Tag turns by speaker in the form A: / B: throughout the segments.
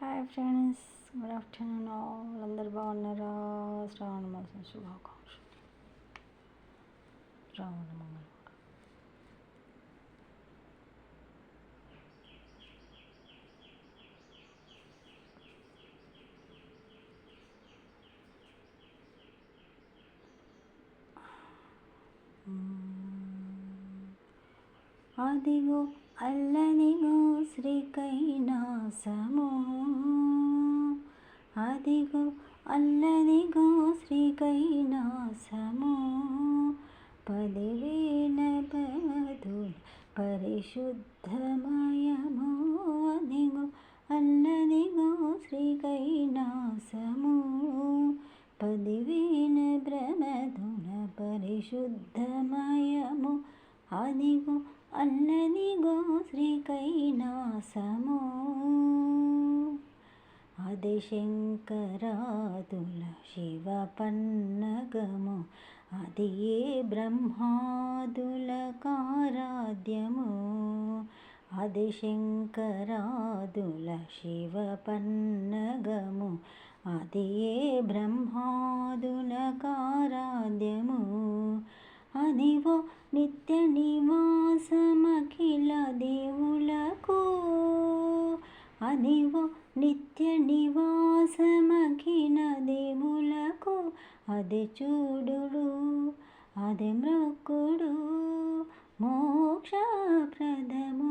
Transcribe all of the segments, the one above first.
A: Hi friends, good afternoon. వాళ్ళందరూ బాగున్నారా? శ్రావణ మాసం శుభాకాంక్షలు. శ్రావణ మంగళవారం. అదిగో అల్లనిగో శ్రీకైలాసము, అదిగో అల్లనిగో శ్రీకైలాసము, 10,000 పదుల పరిశుద్ధమయము. అదిగో అల్లనిగో శ్రీకైలాసము, 10,000 ప్రమదుల పరిశుద్ధమయము. అదిగో అల్లనిగో శ్రీకైలాసము, అది శంకరాదుల శివ పన్నగము, అది ఏ బ్రహ్మాదుల కారాధ్యము. అది శంకరాదుల శివ పన్నగము, అది ఏ బ్రహ్మాదుల కారాధ్యము. అదివో నిత్య నివాసమఖిల దేవులకు, అదివో నిత్య నివాసమఖిల దేవులకు. అది చూడుడు, అది మ్రొక్కుడు, మోక్షప్రదము.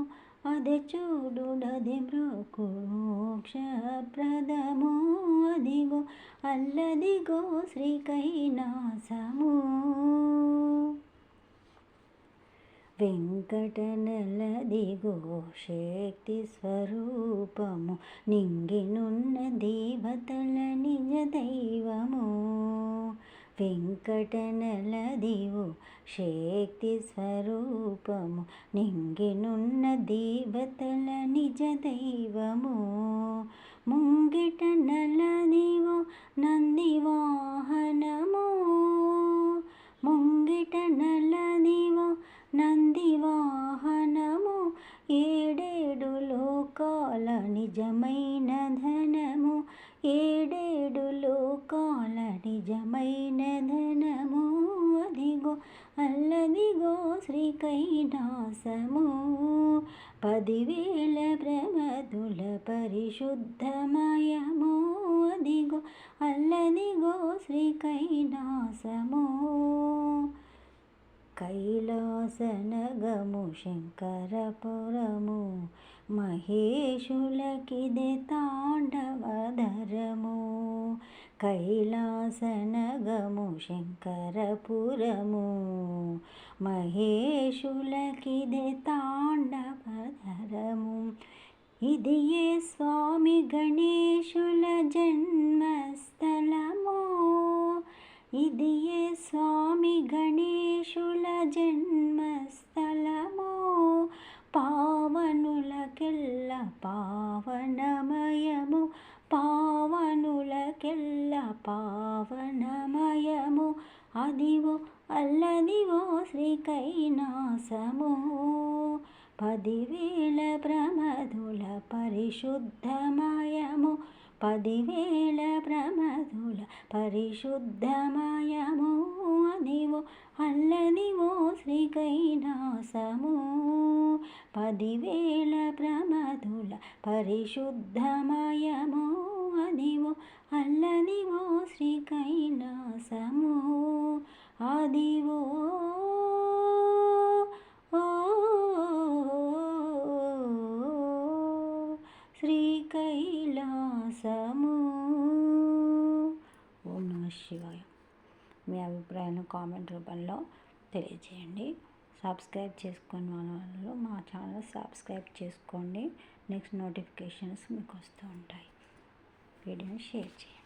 A: అది చూడుడది మ్రొక్కుడు, మోక్షప్రదము. అదిగో అల్లదిగో శ్రీకైలాసము, వెంకటనలదిగో శక్తి స్వరూపము, నింగినున్న దేవతల నిజ దైవము. వెంకటనలదిగో శక్తి స్వరూపము, నింగినున్న దేవతల నిజ దైవము. ముంగిట నలదివో నంది వాహనము, ముంగిట నలదివో నంది వాహనము. 7 లోకాల నిజమైన ధనము, 7 లోకాల నిజమైన ధనము. అదిగో అల్లదిగో శ్రీకైలాసము, 10,000 ప్రమదుల పరిశుద్ధమయము. అదిగో అల్లదిగో శ్రీకైలాసము, కైలాసనగము శంకరపురము, మహేశులకిదే తాండవధరము. కైలాసనగము శంకరపురము, మహేశులకిదే తాండవధరము. ఇది ఏ స్వామి గణేశుల జన్మస్థలము, ఇది ఏ స్వామి గణేశుల జన్మస్థలము. పావనులకెల్ల పావనమయము, పావనులకెల్ల పావనమయము. అదివో అల్లదివో శ్రీకైలాసము, 10,000 ప్రమదుల పరిశుద్ధమయము, 10,000 ప్రమదుల పరిశుద్ధమయము. అదివో అల్లదివో శ్రీకైలాసము, 10,000 ప్రమదుల పరిశుద్ధమయము. అదివో అల్లదివో శ్రీకైలాసము, అదివో శ్రీకైలాసము. ఓం నమః శివాయ. మీ అభిప్రాయాలను కామెంట్ రూపంలో తెలియజేయండి. సబ్స్క్రైబ్ చేసుకుని వాళ్ళు మా ఛానల్ సబ్స్క్రైబ్ చేసుకోండి. నెక్స్ట్ నోటిఫికేషన్స్ మీకు వస్తూ ఉంటాయి. వీడియోని షేర్ చేయండి.